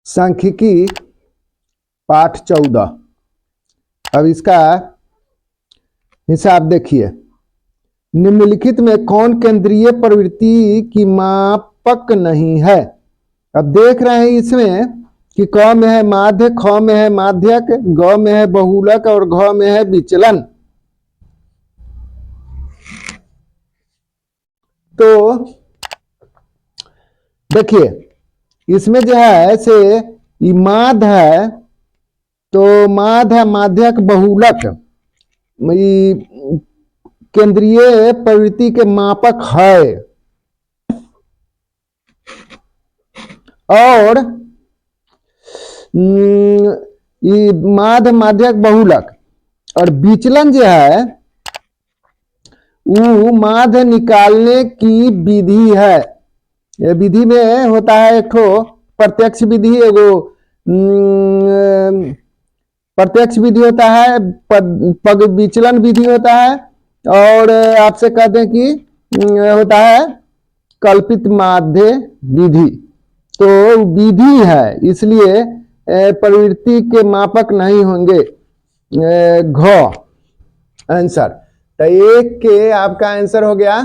सांख्यिकी पाठ 14। अब इसका हिसाब देखिए। निम्नलिखित में कौन केंद्रीय प्रवृत्ति की मापक नहीं है। अब देख रहे हैं इसमें कि क में है माध्य, ख में है माध्यक, ग में है बहुलक और घ में है विचलन। तो देखिए इसमें जो है से माध्य है, तो माध्य है माध्यक बहुलक केंद्रीय प्रवृत्ति के मापक है। और माध्य माध्यक बहुलक और विचलन जो है वो माध्य निकालने की विधि है। ये विधि में होता है एक ठो प्रत्यक्ष विधि, एगो प्रत्यक्ष विधि होता है, पग विचलन विधि होता है, और आपसे कहते हैं कि होता है कल्पित माध्य विधि। तो विधि है, इसलिए प्रवृत्ति के मापक नहीं होंगे। घ आंसर, तो एक के आपका आंसर हो गया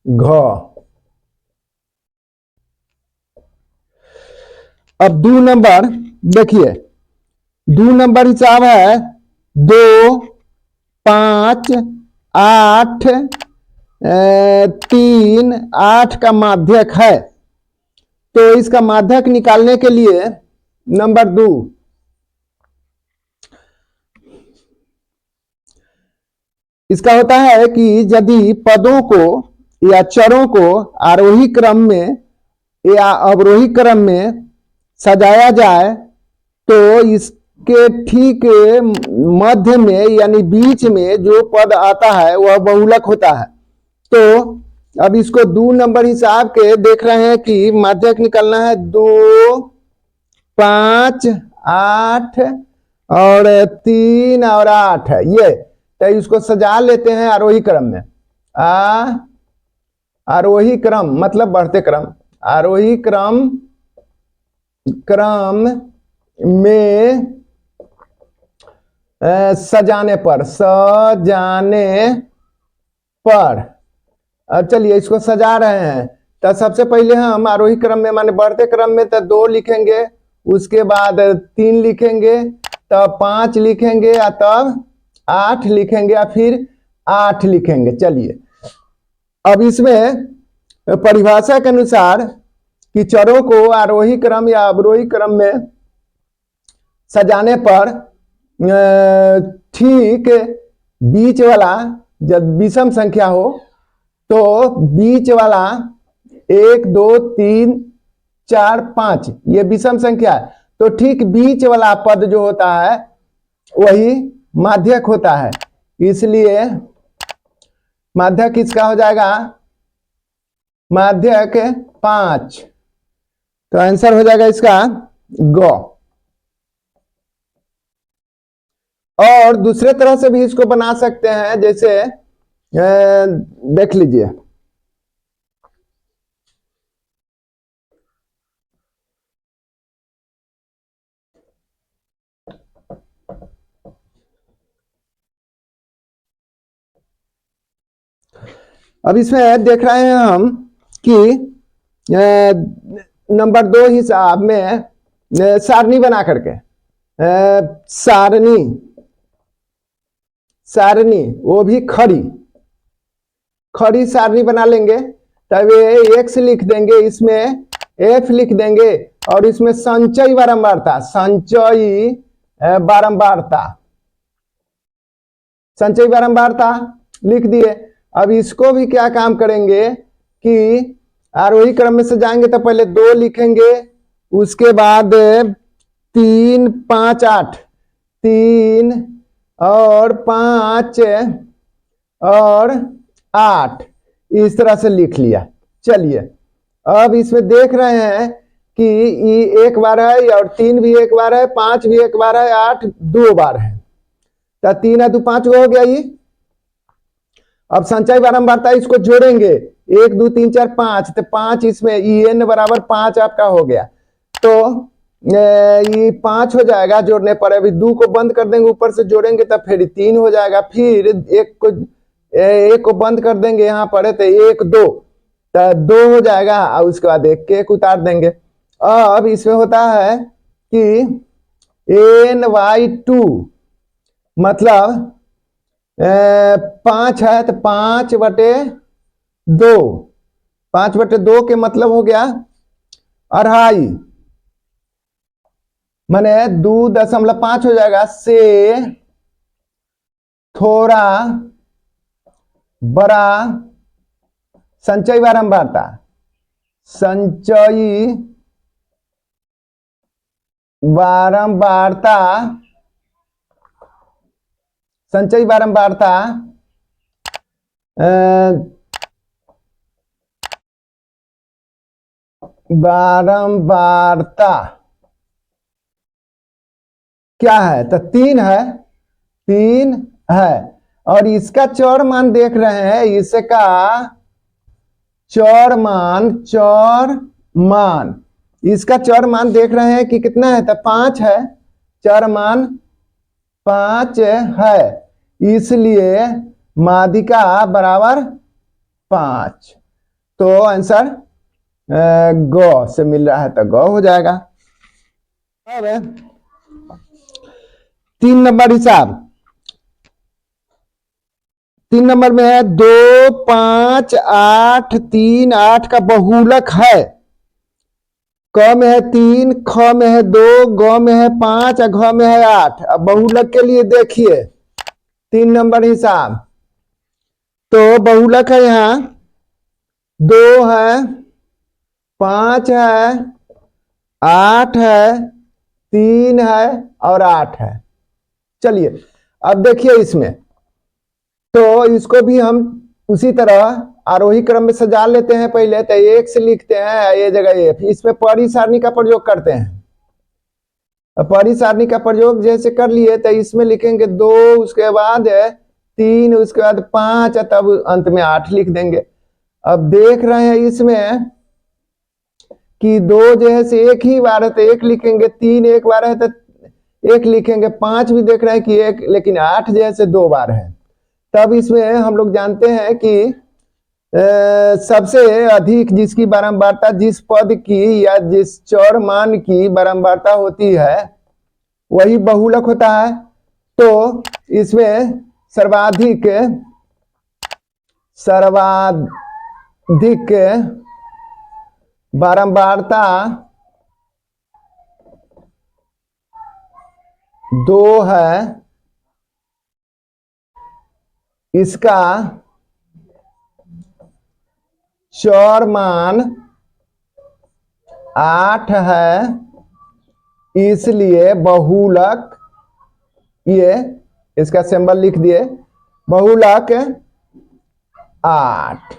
घ। अब 2 नंबर देखिए, 2 नंबर हिसाब है 2, 5, 8, 3, 8 का माध्यक है। तो इसका माध्यक निकालने के लिए नंबर 2, इसका होता है कि यदि पदों को या चरों को आरोही क्रम में या अवरोही क्रम में सजाया जाए तो इसके ठीक मध्य में यानी बीच में जो पद आता है वह बहुलक होता है। तो अब इसको 2 नंबर हिसाब के देख रहे हैं कि माध्यक निकालना है 2, 5, 8 और 3 और 8 है ये। तो इसको सजा लेते हैं आरोही क्रम में। आरोही क्रम मतलब बढ़ते क्रम, आरोही क्रम में सजाने पर अब चलिए इसको सजा रहे हैं। तो सबसे पहले हम आरोही क्रम में माने बढ़ते क्रम में तो 2 लिखेंगे, उसके बाद 3 लिखेंगे, तब 5 लिखेंगे, तब 8 लिखेंगे, या फिर 8 लिखेंगे। चलिए अब इसमें परिभाषा के अनुसार कि चरों को आरोही क्रम या अवरोही क्रम में सजाने पर ठीक बीच वाला जब विषम संख्या हो तो बीच वाला 1, 2, 3, 4, 5 ये विषम संख्या है। तो ठीक बीच वाला पद जो होता है वही माध्यक होता है, इसलिए माध्यक किसका हो जाएगा, माध्यक 5। तो आंसर हो जाएगा इसका ग। और दूसरे तरह से भी इसको बना सकते हैं, जैसे देख लीजिए अब इसमें देख रहे हैं हम कि नंबर 2 हिसाब में सारणी बना करके सारणी वो भी खड़ी सारणी बना लेंगे। तब ये x लिख देंगे, इसमें f लिख देंगे, और इसमें संचयी बारंबारता लिख दिए। अब इसको भी क्या काम करेंगे कि आरोही क्रम में से जाएंगे तो पहले 2 लिखेंगे, उसके बाद 3, 5, 8, 3 और 5 और 8 इस तरह से लिख लिया। चलिए अब इसमें देख रहे हैं कि ये 1 बार है और 3 भी 1 बार है, 5 भी 1 बार है, 8 2 बार है। तो 3 है तो 5 हो गया ये। अब संचय बारंबारता इसको जोड़ेंगे, 1, 2, 3, 4, 5, तो 5 इसमें en बराबर 5 आपका हो गया। तो ये 5 हो जाएगा जोड़ने पर। अभी 2 को बंद कर देंगे, ऊपर से जोड़ेंगे तब फिर 3 हो जाएगा। फिर एक को बंद कर देंगे यहाँ पर, तो 1 2 तो 2 हो जाएगा। और उसके बाद एक उतार देंगे। अब इसमें होता है कि ny2 मतलब 5 है तो 5/2, 5/2 के मतलब हो गया 2.5, माने 2.5 हो जाएगा। से थोड़ा बड़ा संचयी बारंबारता, संचयी बारंबारता, संचयी बारंबारता बारंबारता क्या है? तो 3 है, 3 है। और इसका चौर मान देख रहे हैं, इसका चौर मान इसका चौर मान देख रहे हैं कि कितना है? तो 5 है, चौर मान 5 है, इसलिए माध्यिका बराबर 5। तो आंसर ग से मिल रहा है, तो ग हो जाएगा। अब 3 नंबर हिसाब, 3 नंबर में है 2 5 8 3 8 का बहुलक है। क में है 3, ख में है 2, ग में है 5 और घ में है 8। अब बहुलक के लिए देखिए 3 नंबर हिसाब, तो बहुलक है यहाँ 2 है, 5 है, 8 है, 3 है और 8 है। चलिए अब देखिए इसमें, तो इसको भी हम उसी तरह आरोही क्रम में सजा लेते हैं। पहले तो 1 से लिखते हैं, ये जगह F, इसमें पहली सारणी का प्रयोग करते हैं। पहली सारणी का प्रयोग जैसे कर लिए तो इसमें लिखेंगे 2, उसके बाद 3, उसके बाद 5, तब अंत में 8 लिख देंगे। अब देख रहे हैं इसमें कि 2 जैसे एक ही बार है तो 1 लिखेंगे, 3 एक बार है तो 1 लिखेंगे, 5 भी देख रहे हैं कि 1, लेकिन 8 जैसे 2 बार है। तब इसमें हम लोग जानते हैं कि सबसे अधिक जिसकी बारंबारता, जिस पद की या जिस चौर मान की बारंबारता होती है वही बहुलक होता है। तो इसमें सर्वाधिक बारंबारता 2 है, इसका चौर मान 8 है, इसलिए बहुलक, ये इसका सिंबल लिख दिए, बहुलक 8।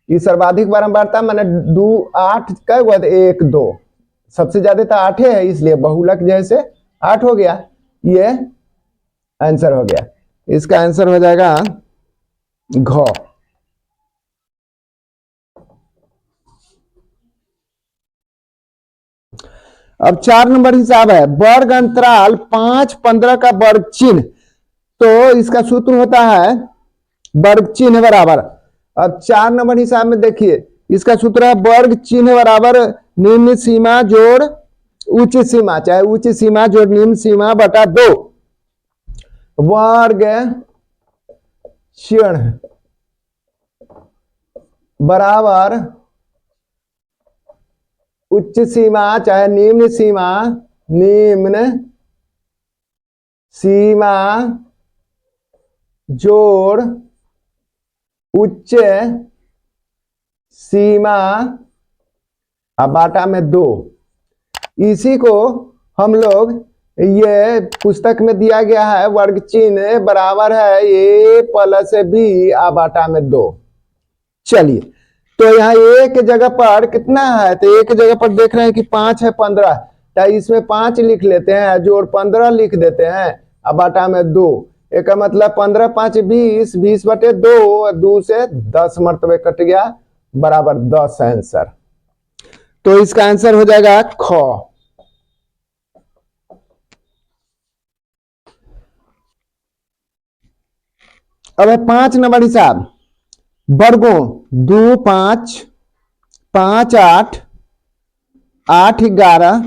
ये सर्वाधिक बारंबारता माने 2 8 का 1 2, सबसे ज्यादा तो 8 है, इसलिए बहुलक जैसे 8 हो गया। ये आंसर हो गया, इसका आंसर हो जाएगा घ। अब 4 नंबर हिसाब है वर्ग अंतराल 5 15 का वर्ग चिन्ह। तो इसका सूत्र होता है वर्ग चिन्ह बराबर। अब 4 नंबर हिसाब में देखिए, इसका सूत्र है वर्ग चिन्ह बराबर निम्न सीमा जोड़ उच्च सीमा, चाहे उच्च सीमा जोड़ निम्न सीमा बटा 2। वर्ग चिन्ह बराबर उच्च सीमा चाहे निम्न सीमा जोड़ उच्च सीमा बाटा में 2। इसी को हम लोग, ये पुस्तक में दिया गया है, वर्ग चिन्ह बराबर है a + b बाटा में 2। चलिए, तो यहाँ एक जगह पर कितना है? तो एक जगह पर देख रहे हैं कि 5 है, 15, तो इसमें 5 लिख लेते हैं, जोड़ 15 लिख देते हैं, बाटा में 2। एक का मतलब 15 5 20, 20/2, 2 से 10 मरतबे कट गया, बराबर 10 आंसर। तो इसका आंसर हो जाएगा ख। अब है 5 नंबर हिसाब। वर्गों 2 5 5 8 8 11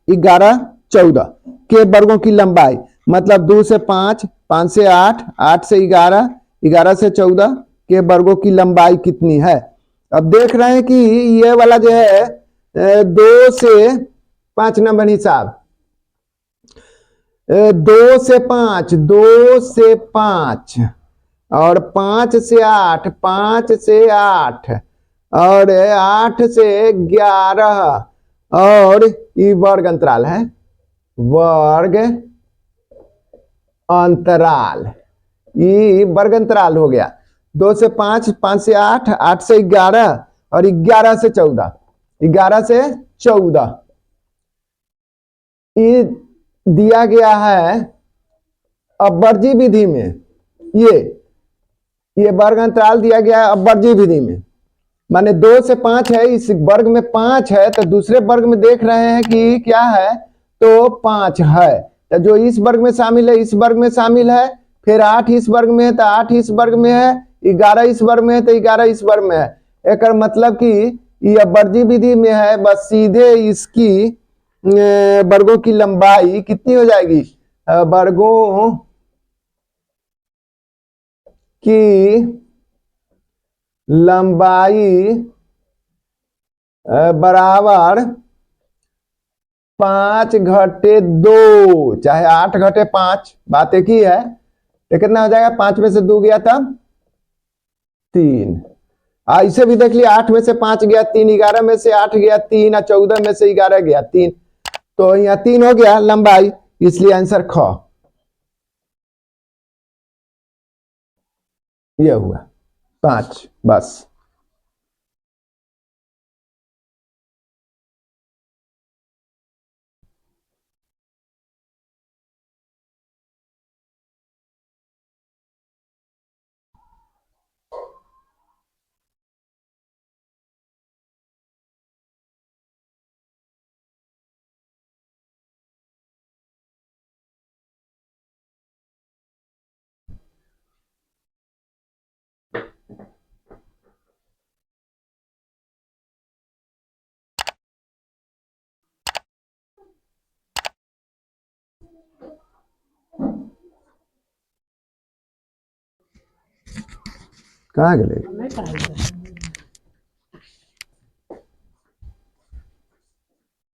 11 14 के वर्गों की लंबाई, मतलब 2 से 5 5 से 8 8 से 11 11 से 14 के वर्गों की लंबाई कितनी है। अब देख रहे हैं कि ये वाला जो है 2 से 5 नंबर हिसाब, 2 से 5 2 से 5 और 5 से 8 5 से 8 और 8 से 11 और ये वर्ग अंतराल है, वर्ग अंतराल, ये वर्ग अंतराल हो गया। 2 से 5 5 से 8 8 से 11 और 11 से 14 11 से 14 ये दिया गया है अपवर्जी विधि में। ये वर्ग अंतराल दिया गया है अपवर्जी विधि में, माने 2 से 5 है, इस वर्ग में 5 है तो दूसरे वर्ग में देख रहे हैं कि क्या है, तो 5 है, तो जो इस वर्ग में शामिल है इस वर्ग में शामिल है, फिर 8 इस वर्ग में है तो 8 इस वर्ग में है, 11 इस वर्ग में है तो 11 इस वर्ग में है। एक मतलब कि ये अपवर्जी विधि में है, बस सीधे इसकी वर्गों की लंबाई कितनी हो जाएगी, वर्गों की लंबाई बराबर 5 घटे 2, चाहे 8 घटे 5, बात एक ही है। तो कितना हो जाएगा, 5 में से 2 गया तब 3। इसे भी देख लिया, 8 में से 5 गया 3, 11 में से 8 गया 3 और 14 में से 11 गया 3, तो यहाँ 3 हो गया लंबाई, इसलिए आंसर ख। यह हुआ 5 बस। कहाँ गए?